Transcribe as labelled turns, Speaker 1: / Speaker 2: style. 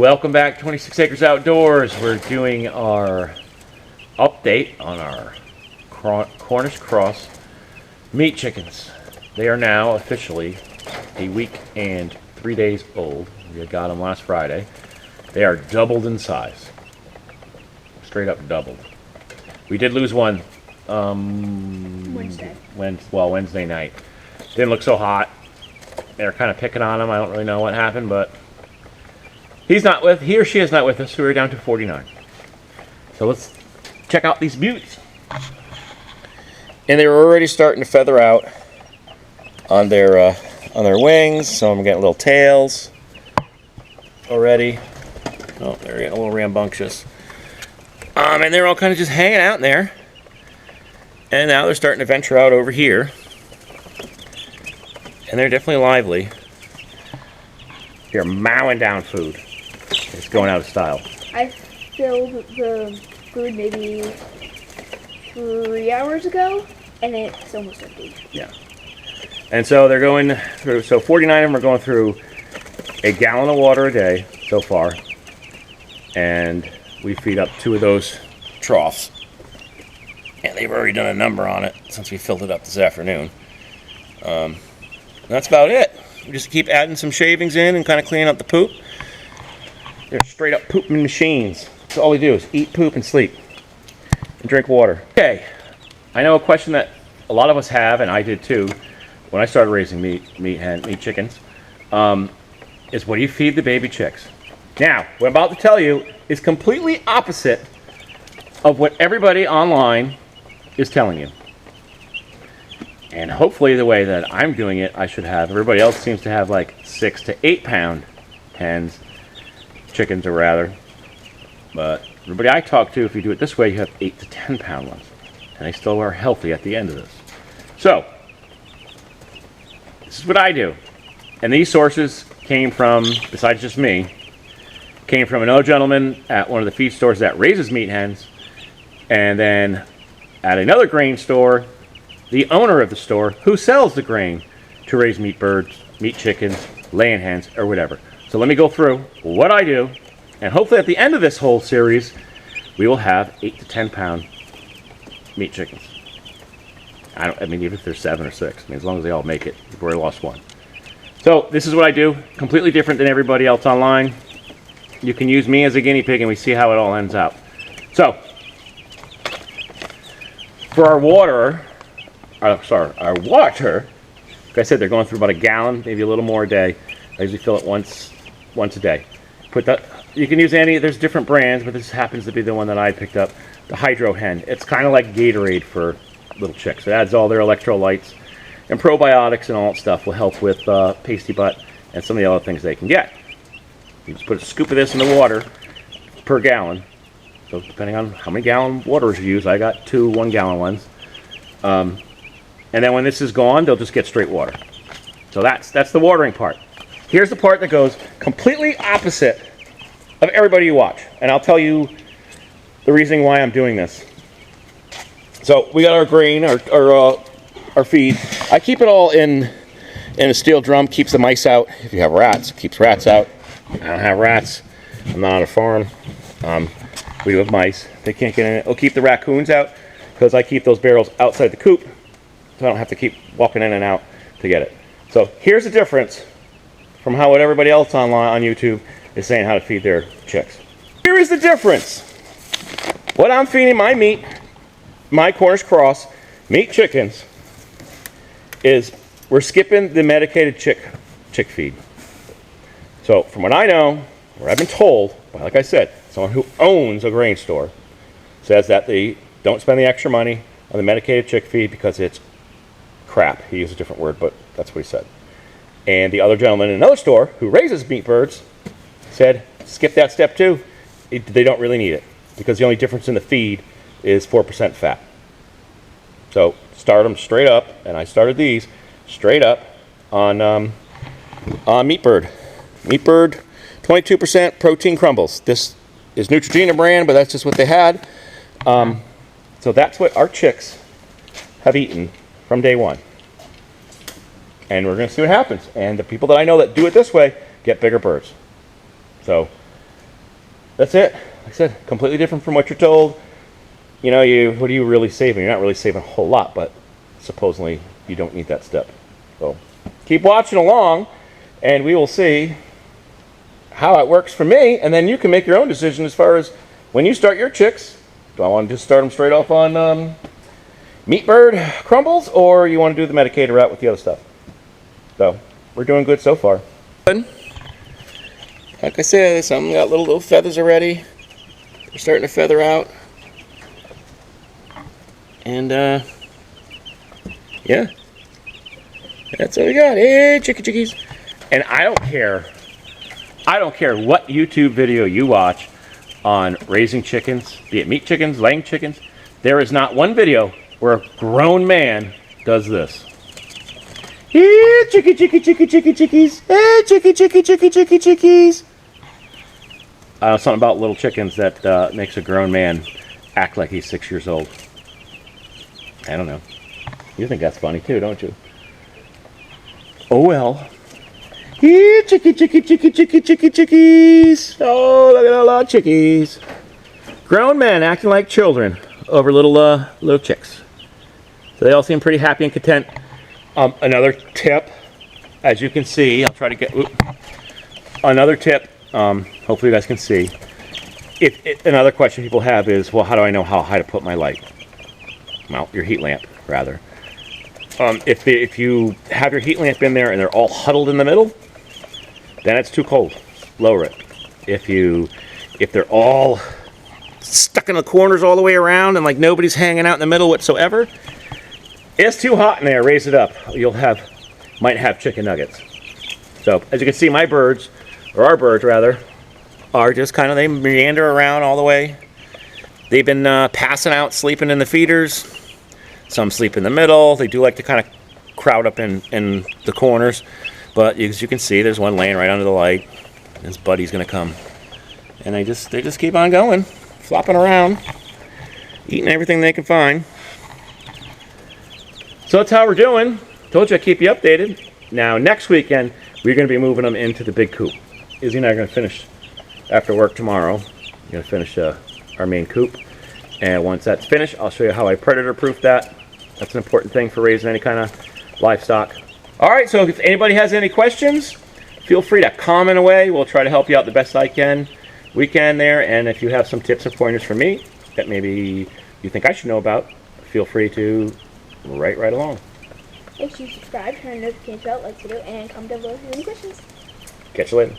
Speaker 1: Welcome back to 26 Acres Outdoors. We're doing our update on our Cornish Cross meat chickens. They are now officially a week and 3 days old. We got them last Friday. They are doubled in size. Straight up doubled. We did lose one Wednesday night. Didn't look so hot. They're kind of picking on him. I don't really know what happened, but he or she is not with us, so we're down to 49. So let's check out these buttes. And they were already starting to feather out on their wings. Some of them getting little tails already. Oh, they're getting a little rambunctious. And they're all kind of just hanging out in there. And now they're starting to venture out over here. And they're definitely lively. They're mowing down food. It's going out of style.
Speaker 2: I filled the food maybe 3 hours ago, and it's almost empty.
Speaker 1: Yeah. And so they're going through, so 49 of them are going through a gallon of water a day so far. And we feed up 2 of those troughs. And they've already done a number on it since we filled it up this afternoon. That's about it. We just keep adding some shavings in and kind of cleaning up the poop. They're straight up pooping machines. That's all we do is eat, poop, and sleep. And drink water. Okay, I know a question that a lot of us have, and I did too, when I started raising meat chickens, is what do you feed the baby chicks? Now, what I'm about to tell you is completely opposite of what everybody online is telling you. And hopefully the way that I'm doing it, I should have. Everybody else seems to have like 6 to 8 pound hens, chickens or rather. But everybody I talk to, if you do it this way, you have 8 to 10 pound ones. And they still are healthy at the end of this. So, this is what I do. And these sources came from, besides just me, came from another gentleman at one of the feed stores that raises meat hens. And then at another grain store, the owner of the store who sells the grain to raise meat birds, meat chickens, laying hens, or whatever. So let me go through what I do, and hopefully at the end of this whole series, we will have 8 to 10 pound meat chickens. I mean, even if there's 7 or 6, I mean, as long as they all make it, we've already lost one. So this is what I do, completely different than everybody else online. You can use me as a guinea pig, and we see how it all ends out. So, for our water, like I said, they're going through about a gallon, maybe a little more a day. I usually fill it once a day. You can use any, there's different brands, but this happens to be the one that I picked up, the Hydro Hen. It's kind of like Gatorade for little chicks. It adds all their electrolytes and probiotics and all that stuff. Will help with pasty butt and some of the other things they can get. You just put a scoop of this in the water per gallon. So depending on how many gallon waters you use, I got 2 1-gallon ones. And then when this is gone, they'll just get straight water. So that's the watering part. Here's the part that goes completely opposite of everybody you watch. And I'll tell you the reasoning why I'm doing this. So we got our grain, our feed. I keep it all in a steel drum, keeps the mice out. If you have rats, it keeps rats out. I don't have rats. I'm not on a farm. We do have mice. They can't get in it. It'll keep the raccoons out because I keep those barrels outside the coop. So I don't have to keep walking in and out to get it. So here's the difference from what everybody else online on YouTube is saying how to feed their chicks. Here is the difference. What I'm feeding my Cornish Cross meat chickens is we're skipping the medicated chick feed. So from what I know, or I've been told, like I said, someone who owns a grain store says that they don't spend the extra money on the medicated chick feed because it's crap. He used a different word, but that's what he said. And the other gentleman in another store who raises meat birds said, skip that step too. They don't really need it because the only difference in the feed is 4% fat. So start them straight up, and I started these straight up on meat bird. Meat bird, 22% protein crumbles. This is Neutrogena brand, but that's just what they had. So that's what our chicks have eaten from day one. and we're going to see what happens. And the people that I know that do it this way get bigger birds. So that's it. Like I said, completely different from what you're told. You know, what are you really saving? You're not really saving a whole lot, but supposedly you don't need that step. So keep watching along, and we will see how it works for me, and then you can make your own decision as far as when you start your chicks. Do I want to just start them straight off on meat bird crumbles, or you want to do the medicated route with the other stuff? So we're doing good so far. Like I said, some got little feathers already. They're starting to feather out. And yeah, that's what we got. Hey, chickies. And I don't care what YouTube video you watch on raising chickens, be it meat chickens, laying chickens. There is not one video where a grown man does this. Hey, chickies. Hey, chickies. Something about little chickens that makes a grown man act like he's 6 years old. I don't know. You think that's funny too, don't you? Oh well. Here, chickies. Oh, look at a lot of chickies. Grown men acting like children over little chicks. So they all seem pretty happy and content. Another tip, as you can see, I'll try to get another tip. Hopefully you guys can see. Another question people have is, well, how do I know how high to put my light? Well, your heat lamp, rather. If you have your heat lamp in there and they're all huddled in the middle, then it's too cold. Lower it. If they're all stuck in the corners all the way around and like nobody's hanging out in the middle whatsoever, it's too hot in there. Raise it up. Might have chicken nuggets. So as you can see, my birds, or our birds rather, are just kind of, they meander around all the way. They've been passing out, sleeping in the feeders. Some sleep in the middle. They do like to kind of crowd up in the corners. But as you can see, there's one laying right under the light. His buddy's going to come. And they just keep on going, flopping around, eating everything they can find. So that's how we're doing. Told you I'd keep you updated. Now, next weekend, we're going to be moving them into the big coop. Izzy and I are going to finish after work tomorrow. We're going to finish our main coop. And once that's finished, I'll show you how I predator-proof that. That's an important thing for raising any kind of livestock. All right, so if anybody has any questions, feel free to comment away. We'll try to help you out the best we can there. And if you have some tips or pointers for me that maybe you think I should know about, feel free to write right along.
Speaker 2: Make sure you subscribe, turn the notifications bell, like the video, and comment down below if you have any questions.
Speaker 1: Catch you later.